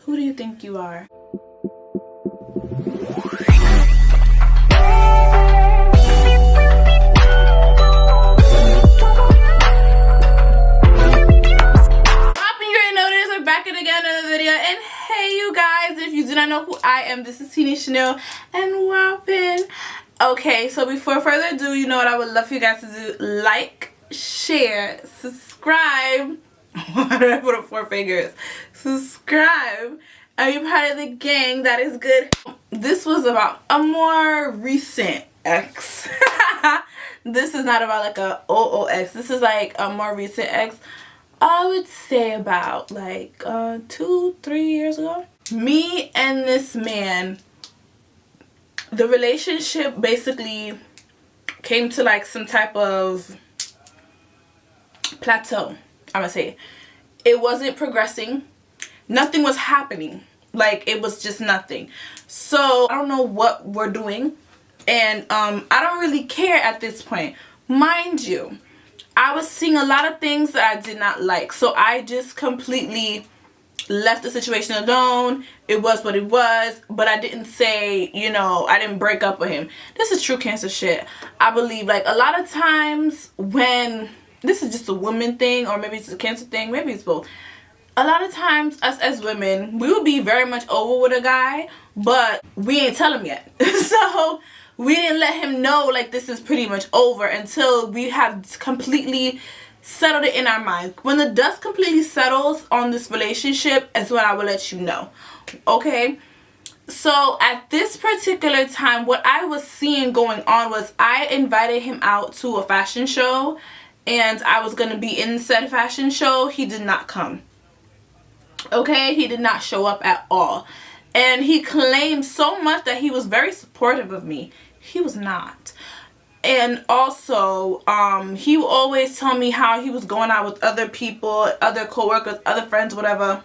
Who do you think you are? Another video, and hey you guys, if you do not know who I am, this is Tina.Channiel and welcome. Okay, so before further ado, you know what I would love for you guys to do: like, share, subscribe. Why did I put up 4 fingers? Subscribe and be part of the gang that is good. This was about a more recent ex. This is not about like a old ex. This is like a more recent ex. I would say about like 2-3 years ago. Me and this man, the relationship basically came to like some type of plateau. I'm gonna say it wasn't progressing. Nothing was happening. Like, it was just nothing. So I don't know what we're doing, and I don't really care at this point. Mind you, I was seeing a lot of things that I did not like, so I just completely left the situation alone. It was what it was, but I didn't say, you know, I didn't break up with him. This is true Cancer shit. I believe like a lot of times when, this is just a woman thing, or maybe it's a Cancer thing, maybe it's both. A lot of times us as women, we will be very much over with a guy, but we ain't tell him yet. So we didn't let him know like this is pretty much over until we have completely settled it in our mind. When the dust completely settles on this relationship is when I will let you know. Okay? So at this particular time, what I was seeing going on was I invited him out to a fashion show, and I was going to be in said fashion show. He did not come. Okay? He did not show up at all. And he claimed so much that he was very supportive of me. He was not. And also, he would always tell me how he was going out with other people, other co-workers, other friends, whatever.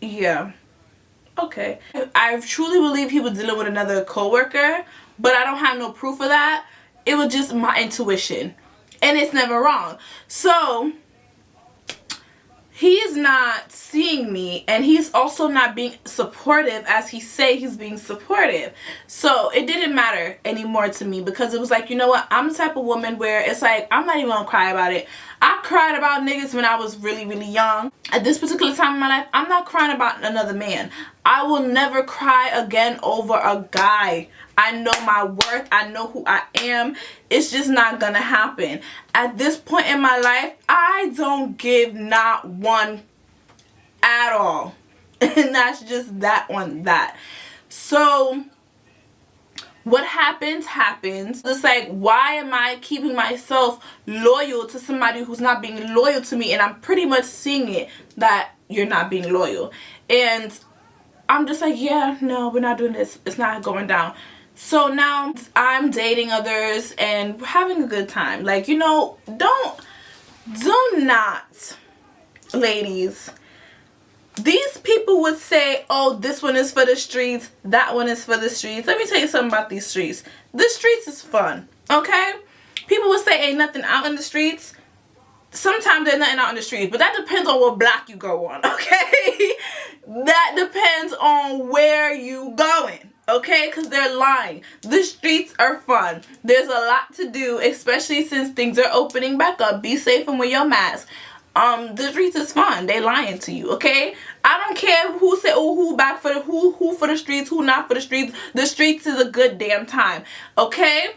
Yeah. Okay. I truly believe he was dealing with another co-worker, but I don't have no proof of that. It was just my intuition. And it's never wrong. So he is not seeing me, and he's also not being supportive as he say he's being supportive. So it didn't matter anymore to me, because it was like, you know what, I'm the type of woman where it's like, I'm not even gonna cry about it. I cried about niggas when I was really young. At this particular time in my life, I'm not crying about another man. I will never cry again over a guy. I know my worth. I know who I am. It's just not gonna happen. At this point in my life, I don't give not one at all. And that's just that one that. So what happens. It's like, why am I keeping myself loyal to somebody who's not being loyal to me? And I'm pretty much seeing it that you're not being loyal. And I'm just like, yeah, no, we're not doing this. It's not going down. So now I'm dating others and having a good time. Like, you know, do not, ladies. These people would say, oh, this one is for the streets, that one is for the streets. Let me tell you something about these streets. The streets is fun, okay? People would say ain't nothing out in the streets. Sometimes there's nothing out in the streets, but that depends on what block you go on, okay? That depends on where you going. Okay, because they're lying. The streets are fun. There's a lot to do, especially since things are opening back up. Be safe and wear your mask. The streets is fun. They lying to you, okay? I don't care who say, oh, who back for the who for the streets, who not for the streets. The streets is a good damn time, okay?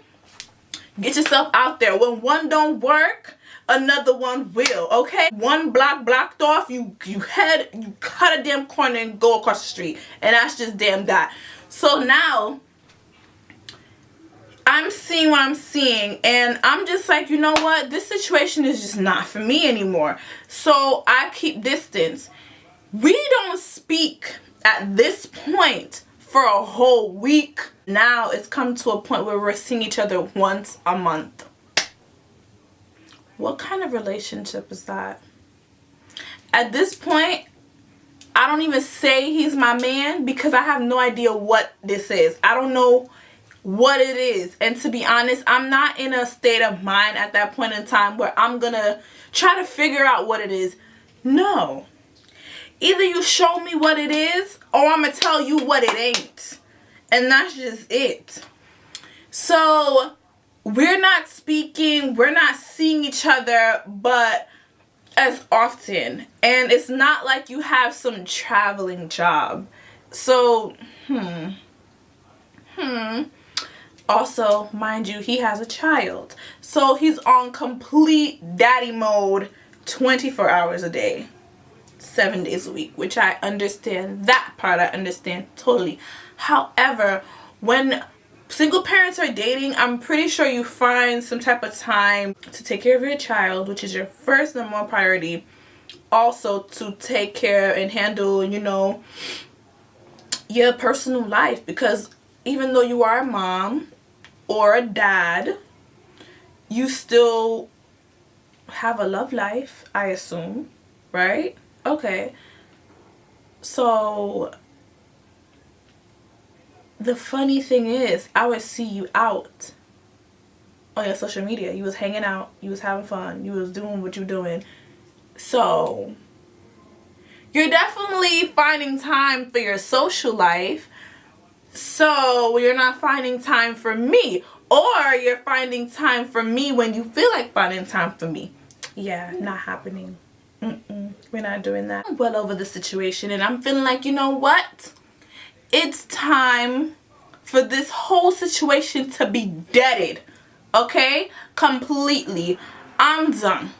Get yourself out there. When one don't work, another one will, okay? One block blocked off, you cut a damn corner and go across the street, and that's just damn that. So now I'm seeing what I'm seeing, and I'm just like, you know what, this situation is just not for me anymore. So I keep distance. We don't speak at this point for a whole week. Now it's come to a point where we're seeing each other once a month. What kind of relationship is that? At this point, I don't even say he's my man, because I have no idea what this is. I don't know what it is. And to be honest, I'm not in a state of mind at that point in time where I'm gonna try to figure out what it is. No. Either you show me what it is, or I'm going to tell you what it ain't. And that's just it. So, we're not speaking, we're not seeing each other, but as often. And it's not like you have some traveling job. So, Also, mind you, he has a child. So he's on complete daddy mode 24 hours a day, 7 days a week, which I understand. That part I understand totally. However, when single parents are dating, I'm pretty sure you find some type of time to take care of your child, which is your first and more priority. Also to take care and handle, you know, your personal life, because even though you are a mom or a dad, you still have a love life, I assume, right? Okay. So the funny thing is, I would see you out on your social media. You was hanging out, you was having fun, you was doing what you doing. So you're definitely finding time for your social life. So you're not finding time for me. Or you're finding time for me when you feel like finding time for me. Yeah, not happening. We're not doing that. I'm well over the situation, and I'm feeling like, you know what? It's time for this whole situation to be deaded. Okay? Completely. I'm done.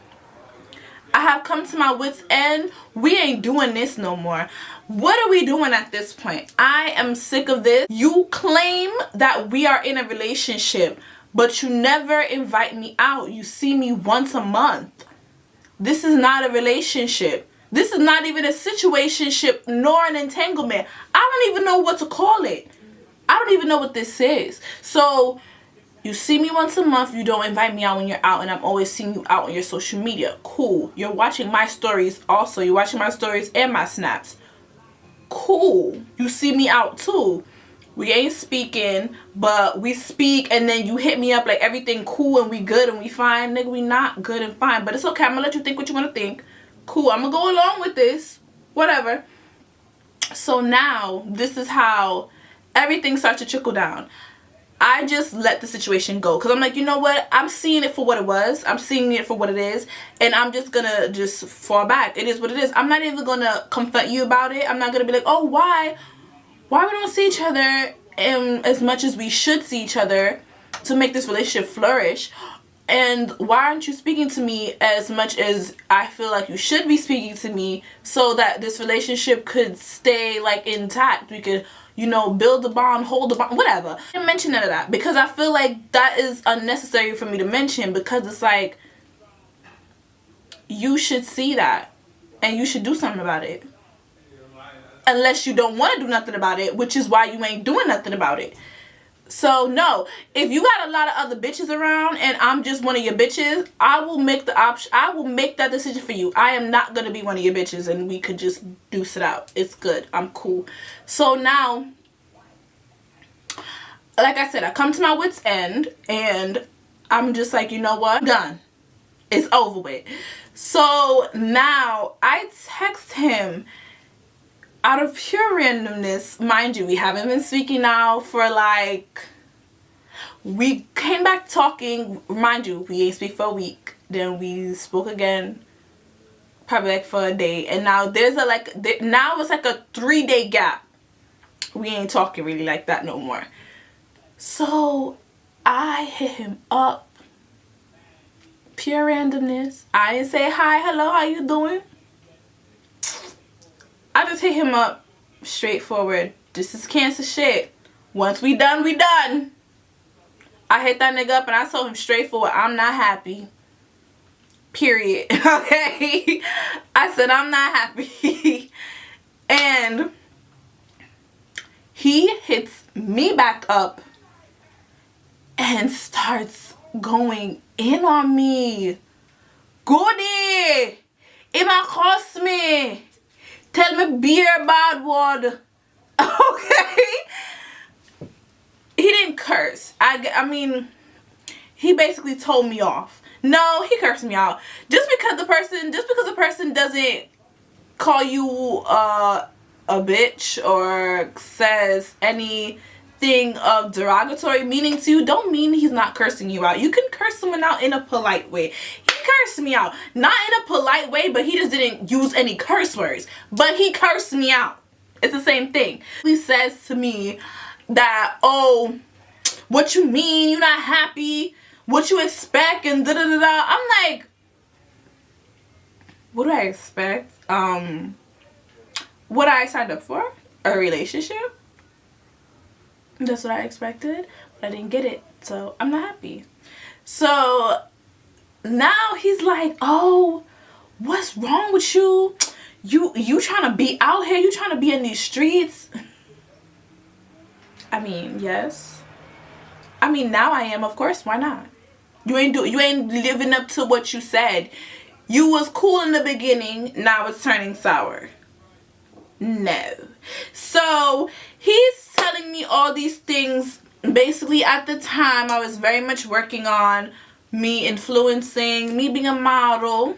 I have come to my wit's end. We ain't doing this no more. What are we doing at this point? I am sick of this. You claim that we are in a relationship, but you never invite me out. You see me once a month. This is not a relationship. This is not even a situationship nor an entanglement. I don't even know what to call it. I don't even know what this is. So you see me once a month, you don't invite me out when you're out, and I'm always seeing you out on your social media. Cool. You're watching my stories also. You're watching my stories and my snaps. Cool. You see me out too. We ain't speaking, but we speak, and then you hit me up like everything cool and we good and we fine. Nigga, we not good and fine, but it's okay. I'm gonna let you think what you want to think. Cool. I'm gonna go along with this. Whatever. So now, this is how everything starts to trickle down. I just let the situation go, because I'm like, you know what, I'm seeing it for what it was. I'm seeing it for what it is, and I'm just gonna just fall back. It is what it is. I'm not even gonna confront you about it. I'm not gonna be like, oh, why we don't see each other as much as we should see each other to make this relationship flourish, and why aren't you speaking to me as much as I feel like you should be speaking to me, so that this relationship could stay like intact. We could, you know, build the bond, hold the bond, whatever. I didn't mention none of that because I feel like that is unnecessary for me to mention, because it's like, you should see that and you should do something about it. Unless you don't want to do nothing about it, which is why you ain't doing nothing about it. So no, if you got a lot of other bitches around and I'm just one of your bitches, I will make the option. I will make that decision for you. I am not gonna be one of your bitches, and we could just deuce it out. It's good. I'm cool. So now, like I said, I come to my wit's end, and I'm just like, you know what? I'm done. It's over with. So now I text him out of pure randomness. Mind you, we haven't been speaking now for like, we came back talking. Mind you, we ain't speak for a week. Then we spoke again probably like for a day. And now there's a now it's like a 3-day gap. We ain't talking really like that no more. So I hit him up. Pure randomness. I didn't say hi, hello, how you doing? I just hit him up straightforward. This is Cancer shit. Once we done, we done. I hit that nigga up and I told him straightforward, I'm not happy. Period. Okay? I said I'm not happy. And he hits me back up and starts going in on me. Goodie! It might cost me. Tell me beer bad word. Okay? He didn't curse. I mean, he basically told me off. No, he cursed me out. Just because the person doesn't call you a bitch or says anything of derogatory meaning to you, don't mean he's not cursing you out. You can curse someone out in a polite way. He cursed me out. Not in a polite way, but he just didn't use any curse words. But he cursed me out. It's the same thing. He says to me that, oh, what you mean? You're not happy? What you expect? And da da da da. I'm like, what do I expect? What I signed up for? A relationship? That's what I expected, but I didn't get it, so I'm not happy. So now he's like, oh, what's wrong with you? You trying to be out here? You trying to be in these streets? I mean, yes. I mean, now I am, of course. Why not? You ain't living up to what you said. You was cool in the beginning, now it's turning sour. No. So he's telling me all these things. Basically, at the time, I was very much working on me influencing, me being a model,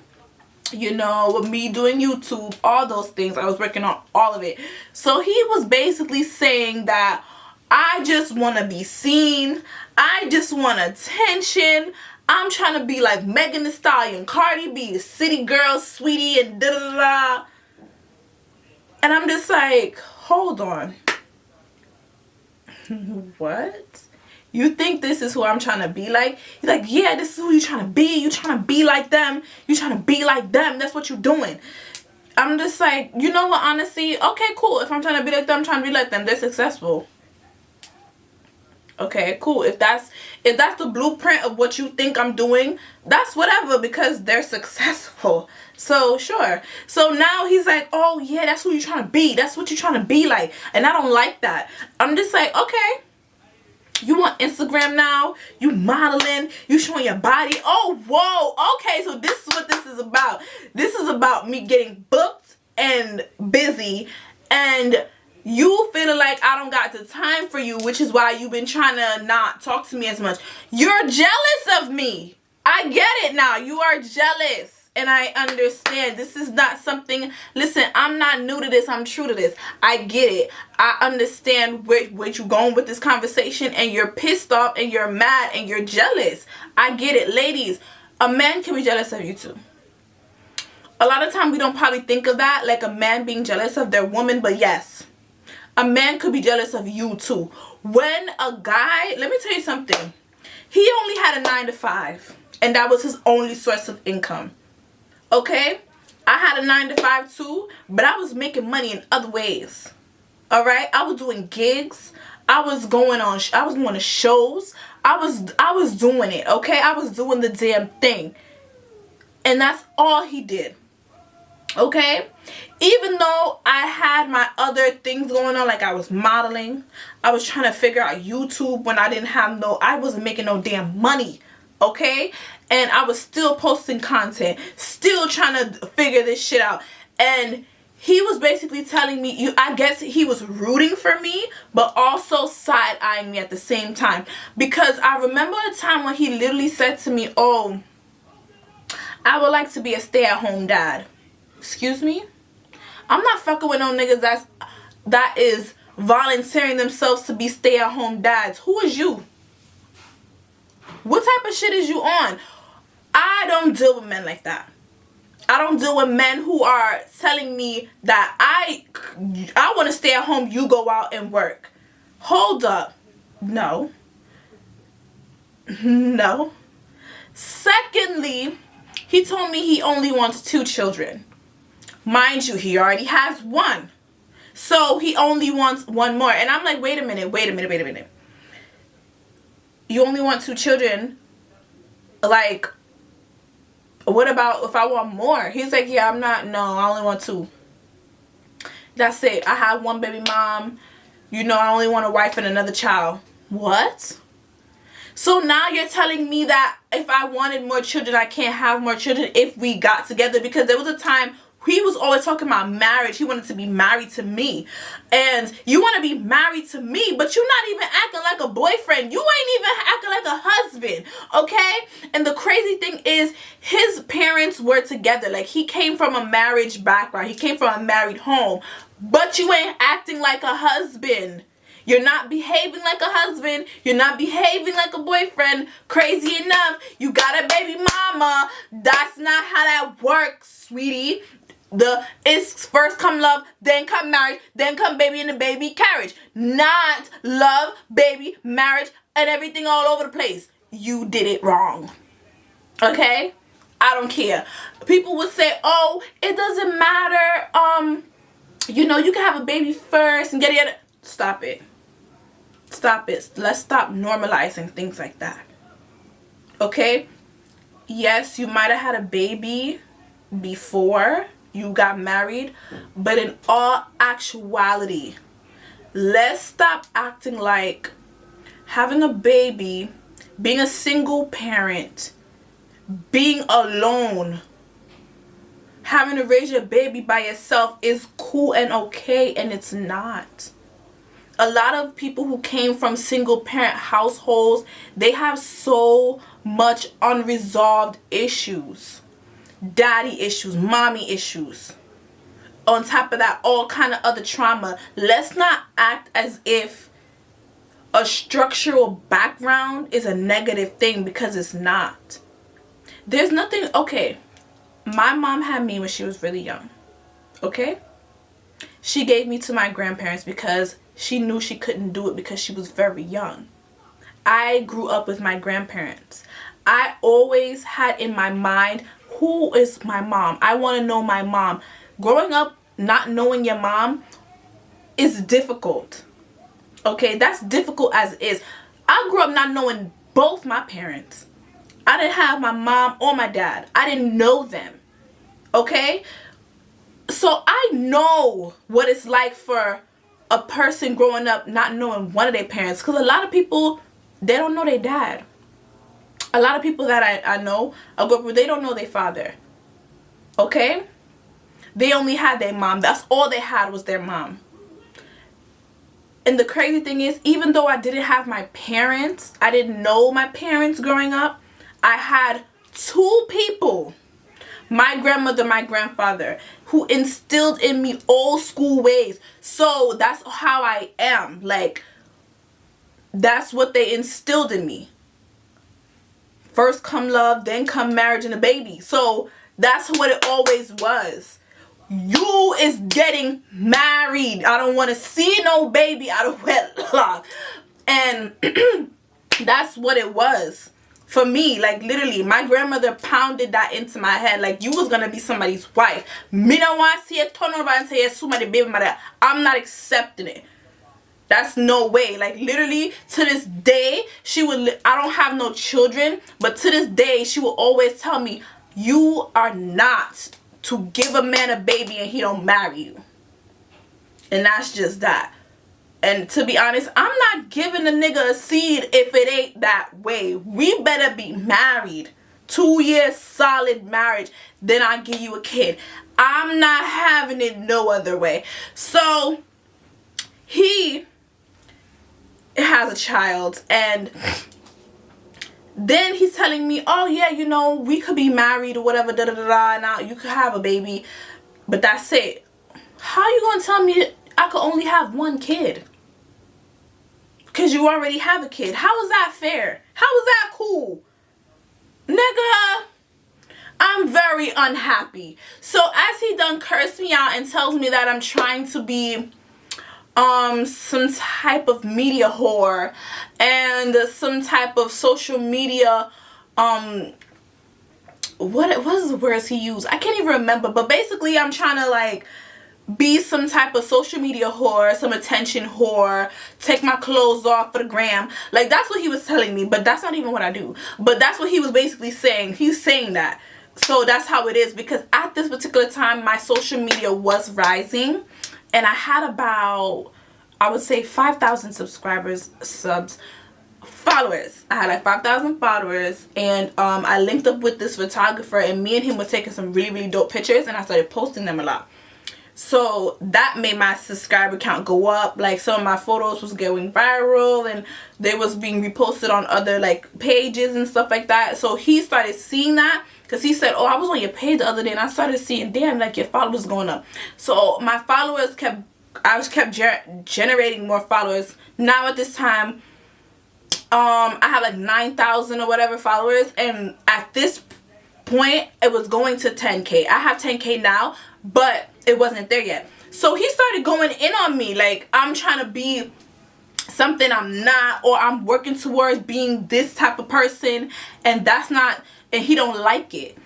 you know, me doing YouTube, all those things. I was working on all of it. So he was basically saying that I just want to be seen. I just want attention. I'm trying to be like Megan Thee Stallion, Cardi B, City Girl, Sweetie, and da da da. And I'm just like, hold on. What? You think this is who I'm trying to be like? You're like, yeah, this is who you're trying to be. You're trying to be like them. You're trying to be like them. That's what you're doing. I'm just like, you know what, honestly? Okay, cool. If I'm trying to be like them, I'm trying to be like them. They're successful. Okay, cool. If that's the blueprint of what you think I'm doing, that's whatever, because they're successful. So sure. So now he's like, oh yeah, that's who you're trying to be. That's what you're trying to be like. And I don't like that. I'm just like, okay. You on Instagram now? You modeling? You showing your body? Oh, whoa. Okay, so this is what this is about. This is about me getting booked and busy, and you feeling like I don't got the time for you, which is why you've been trying to not talk to me as much. You're jealous of me. I get it now. You are jealous. And I understand. This is not something, listen, I'm not new to this. I'm true to this. I get it. I understand where you're going with this conversation, and you're pissed off and you're mad and you're jealous. I get it. Ladies, a man can be jealous of you too. A lot of time we don't probably think of that, like a man being jealous of their woman, but yes. A man could be jealous of you too. When a guy, let me tell you something. He only had a 9-to-5, and that was his only source of income. Okay? I had a 9-to-5 too, but I was making money in other ways. Alright? I was doing gigs. I was going to shows. I was doing it, okay? I was doing the damn thing. And that's all he did. Okay? Even though I had my other things going on, like I was modeling, I was trying to figure out YouTube when I wasn't making no damn money. Okay? And I was still posting content, still trying to figure this shit out. And he was basically telling me, I guess he was rooting for me, but also side-eyeing me at the same time. Because I remember a time when he literally said to me, oh, I would like to be a stay-at-home dad. Excuse me? I'm not fucking with no niggas that is volunteering themselves to be stay-at-home dads. Who is you? What type of shit is you on? I don't deal with men like that. I don't deal with men who are telling me that I want to stay at home, you go out and work. Hold up. No. No. Secondly, he told me he only wants 2 children. Mind you, he already has 1. So he only wants 1 more. And I'm like, wait a minute. You only want 2 children? Like, what about if I want more? He's like, yeah, I only want 2. That's it. I have 1 baby mom. You know, I only want a wife and another child. What? So now you're telling me that if I wanted more children, I can't have more children if we got together? Because there was a time he was always talking about marriage. He wanted to be married to me. And you want to be married to me, but you're not even acting like a boyfriend. You ain't even acting like a husband, okay? And the crazy thing is, his parents were together. Like, he came from a marriage background. He came from a married home. But you ain't acting like a husband. You're not behaving like a husband. You're not behaving like a boyfriend. Crazy enough, you got a baby mama. That's not how that works, sweetie. It's first come love, then come marriage, then come baby in the baby carriage. Not love, baby, marriage, and everything all over the place. You did it wrong. Okay? I don't care. People would say, oh, it doesn't matter. You know, you can have a baby first and get it. Stop it. Stop it. Let's stop normalizing things like that. Okay? Yes, you might have had a baby before you got married, but in all actuality, let's stop acting like having a baby, being a single parent, being alone, having to raise your baby by yourself is cool and okay, and it's not. A lot of people who came from single parent households, they have so much unresolved issues. Daddy issues, mommy issues. On top of that, all kind of other trauma. Let's not act as if a structural background is a negative thing, because it's not. There's nothing, okay, my mom had me when she was really young, okay? She gave me to my grandparents because she knew she couldn't do it because she was very young. I grew up with my grandparents. I always had in my mind, who is my mom? I want to know my mom. Growing up, not knowing your mom is difficult. Okay, that's difficult as is. I grew up not knowing both my parents. I didn't have my mom or my dad. I didn't know them. Okay? So I know what it's like for a person growing up not knowing one of their parents. Because a lot of people, they don't know their dad. A lot of people that I know, I grew up with, they don't know their father. Okay? They only had their mom. That's all they had was their mom. And the crazy thing is, even though I didn't have my parents, I didn't know my parents growing up, I had two people, my grandmother, my grandfather, who instilled in me old school ways. So that's how I am. Like, that's what they instilled in me. First come love, then come marriage and a baby. So that's what it always was. You is getting married. I don't want to see no baby out of wedlock. And that's what it was. For me, like, literally, my grandmother pounded that into my head. Like, you was gonna be somebody's wife. Me don't want to see it turn over and say, yes, somebody baby mother. I'm not accepting it. That's no way. Like, literally, to this day, she would, I don't have no children, but to this day, she will always tell me, you are not to give a man a baby and he don't marry you. And that's just that. And to be honest, I'm not giving a nigga a seed if it ain't that way. We better be married. 2 years solid marriage. Then I'll give you a kid. I'm not having it no other way. So, he has a child. And then he's telling me, oh yeah, you know, we could be married or whatever, da da da da. Now you could have a baby. But that's it. How you gonna tell me I could only have one kid? Because you already have a kid. How is that fair? How is that cool? Nigga, I'm very unhappy. So as he done cursed me out and tells me that I'm trying to be some type of media whore and some type of social media what was the words he used? I can't even remember, but basically I'm trying to like be some type of social media whore, some attention whore, take my clothes off for the gram. Like, that's what he was telling me, but that's not even what I do. But that's what he was basically saying. He's saying that. So that's how it is, because at this particular time, my social media was rising, and I had about, I would say, 5,000 subs. followers. I had like 5,000 followers, and I linked up with this photographer, and me and him were taking some really, really dope pictures, and I started posting them a lot. So that made my subscriber count go up. Like, some of my photos was going viral, and they was being reposted on other like pages and stuff like that. So he started seeing that, because he said, oh, I was on your page the other day and I started seeing, damn, like your followers going up. So my followers kept generating more followers. Now at this time, I have like 9,000 or whatever followers, and at this point it was going to 10K. I have 10K now, but it wasn't there yet. So he started going in on me like I'm trying to be something I'm not, or I'm working towards being this type of person, and that's not, and he don't like it.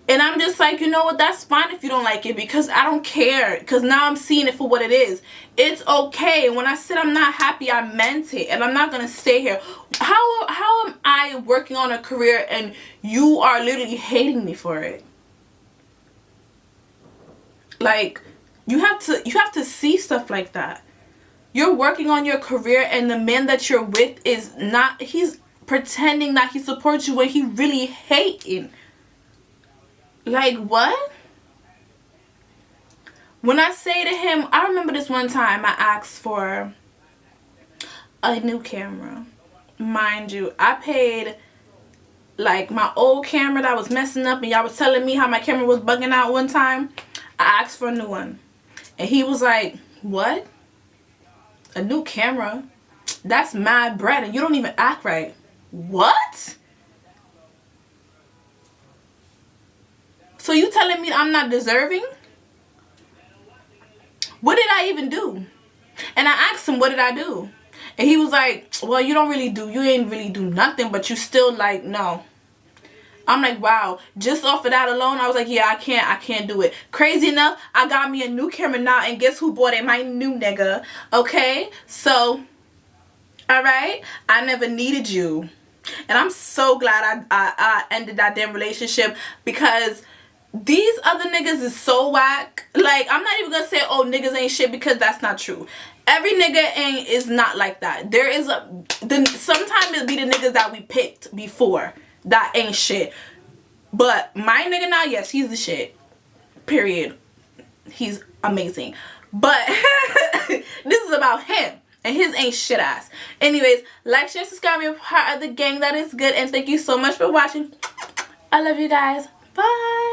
And I'm just like, you know what, that's fine if you don't like it, because I don't care, because now I'm seeing it for what it is. It's okay. When I said I'm not happy, I meant it, and I'm not gonna stay here. How am I working on a career and you are literally hating me for it? Like, you have to see stuff like that. You're working on your career, and the man that you're with is not, he's pretending that he supports you when he really hating. Like, what? When I say to him, I remember this one time I asked for a new camera. Mind you, I paid like my old camera that was messing up, and y'all was telling me how my camera was bugging out one time. I asked for a new one, and he was like, what? A new camera? That's mad bread, and you don't even act right. What? So you telling me I'm not deserving? What did I even do? And I asked him, what did I do? And he was like, well, you ain't really do nothing, but you still like, no. I'm like, wow. Just off of that alone, I was like, yeah, I can't do it. Crazy enough, I got me a new camera now, and guess who bought it? My new nigga. Okay? So, alright? I never needed you. And I'm so glad I ended that damn relationship, because these other niggas is so whack. Like, I'm not even gonna say, oh, niggas ain't shit, because that's not true. Every nigga is not like that. There is sometimes it be the niggas that we picked before that ain't shit. But my nigga now, yes, he's the shit. Period. He's amazing. But this is about him, and his ain't shit ass. Anyways, like, share, subscribe, be a part of the gang that is good, and thank you so much for watching. I love you guys. Bye.